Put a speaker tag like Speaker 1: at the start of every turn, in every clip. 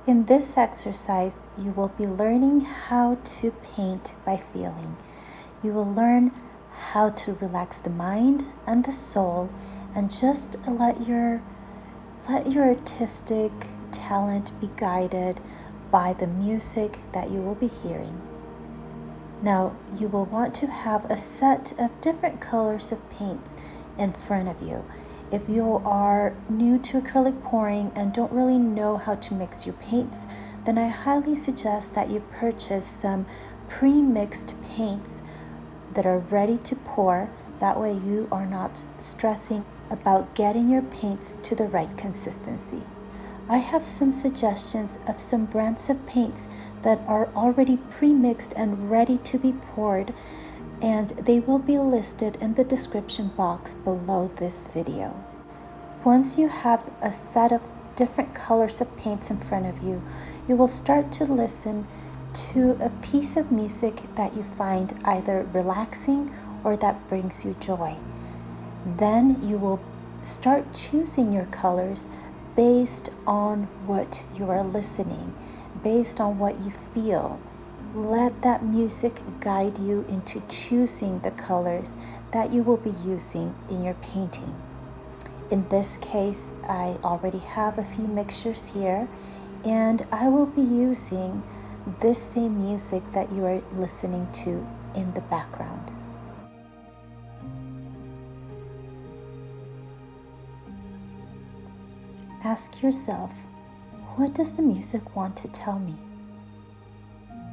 Speaker 1: In this exercise, you will be learning how to paint by feeling. You will learn how to relax the mind and the soul and just let your artistic talent be guided by the music that you will be hearing. Now, you will want to have a set of different colors of paints in front of you. If you are new to acrylic pouring and don't really know how to mix your paints, then I highly suggest that you purchase some pre-mixed paints that are ready to pour. That way you are not stressing about getting your paints to the right consistency. I have some suggestions of some brands of paints that are already pre-mixed and ready to be poured, and they will be listed in the description box below this video. Once you have a set of different colors of paints in front of you, you will start to listen to a piece of music that you find either relaxing or that brings you joy. Then you will start choosing your colors based on what you are listening, based on what you feel. Let that music guide you into choosing the colors that you will be using in your painting. In this case, I already have a few mixtures here, and I will be using this same music that you are listening to in the background. Ask yourself, what does the music want to tell me?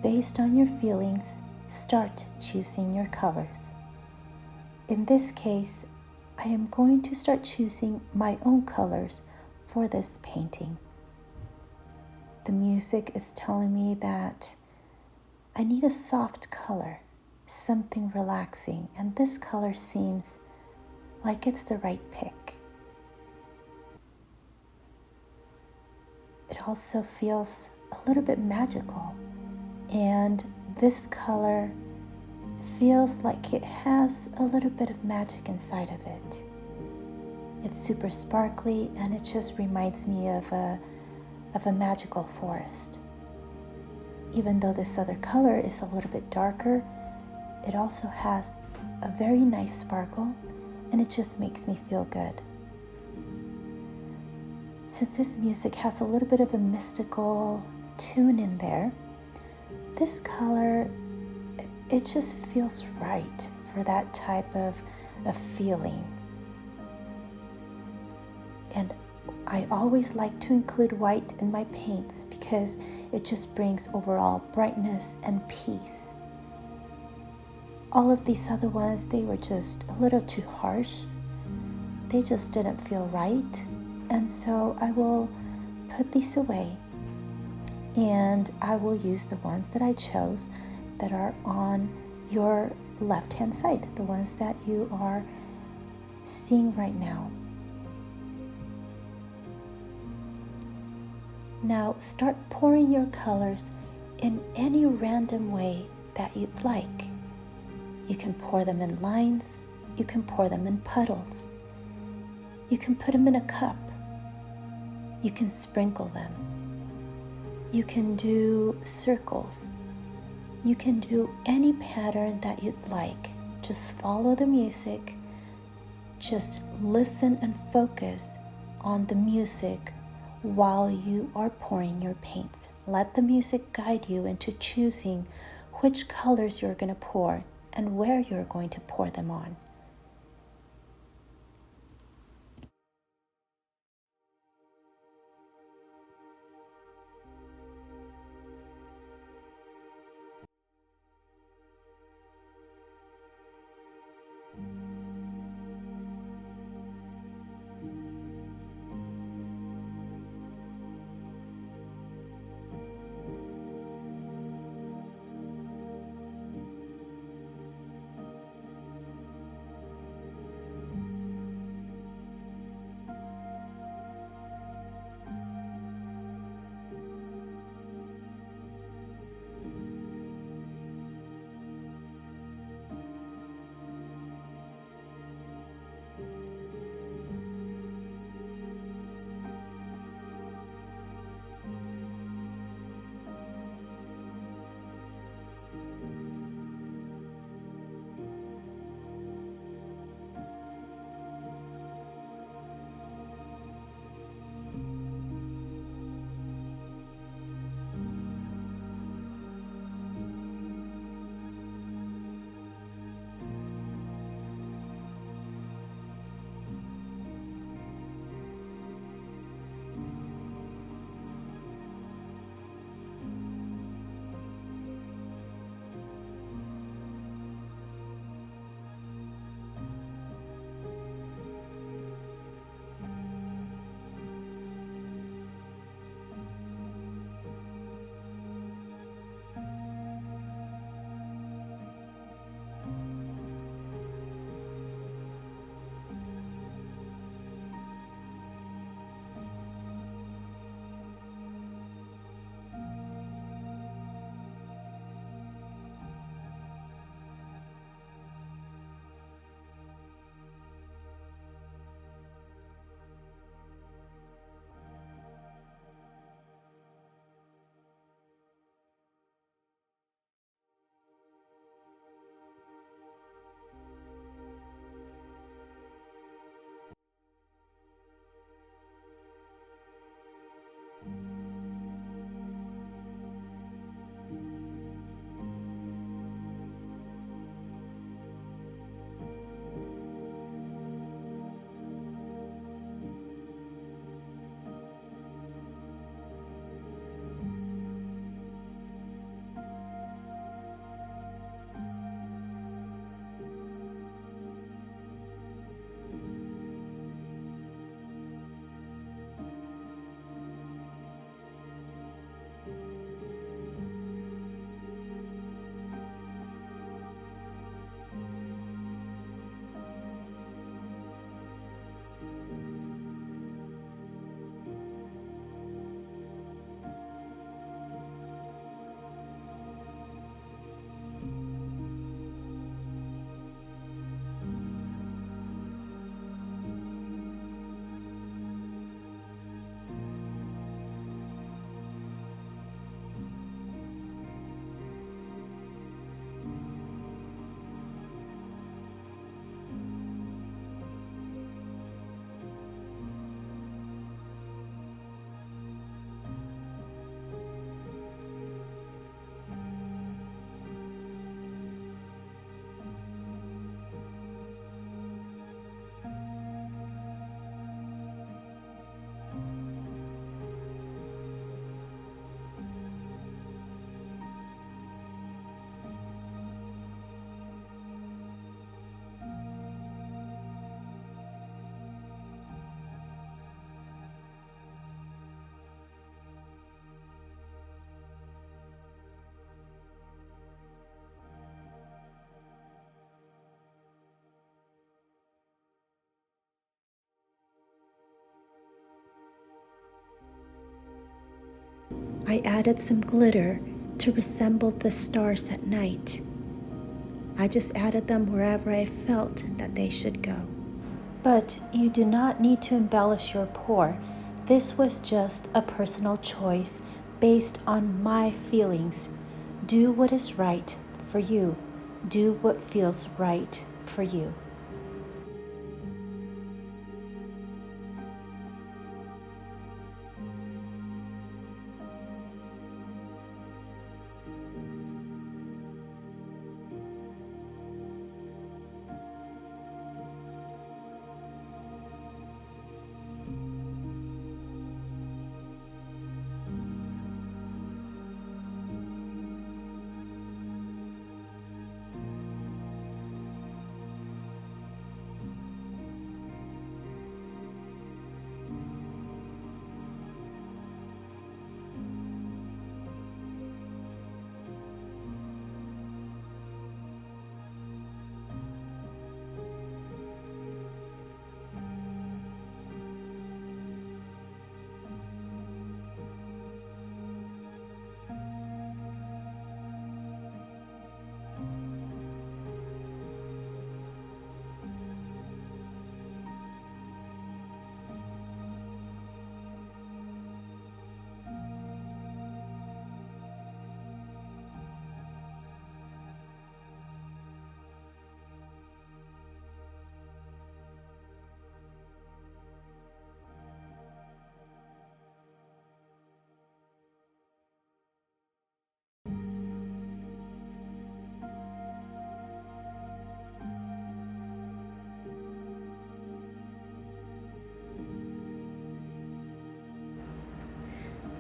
Speaker 1: Based on your feelings, start choosing your colors. In this case, I am going to start choosing my own colors for this painting. The music is telling me that I need a soft color, something relaxing, and this color seems like it's the right pick. It also feels a little bit magical, and this color feels like it has a little bit of magic inside of it. It's super sparkly, and it just reminds me of a magical forest. Even though this other color is a little bit darker, it also has a very nice sparkle, and it just makes me feel good. Since this music has a little bit of a mystical tune in there, this color, it just feels right for that type of feeling. And I always like to include white in my paints because it just brings overall brightness and peace. All of these other ones, they were just a little too harsh. They just didn't feel right. And so I will put these away, and I will use the ones that I chose that are on your left-hand side, the ones that you are seeing right now. Now start pouring your colors in any random way that you'd like. You can pour them in lines, you can pour them in puddles, you can put them in a cup. You can sprinkle them. You can do circles. You can do any pattern that you'd like. Just follow the music. Just listen and focus on the music while you are pouring your paints. Let the music guide you into choosing which colors you're going to pour and where you're going to pour them on. I added some glitter to resemble the stars at night. I just added them wherever I felt that they should go. But you do not need to embellish your pour. This was just a personal choice based on my feelings. Do what is right for you. Do what feels right for you.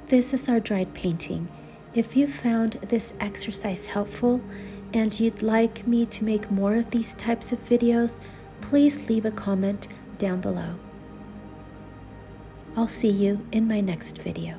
Speaker 1: This is our dried painting. If you found this exercise helpful and you'd like me to make more of these types of videos, please leave a comment down below. I'll see you in my next video.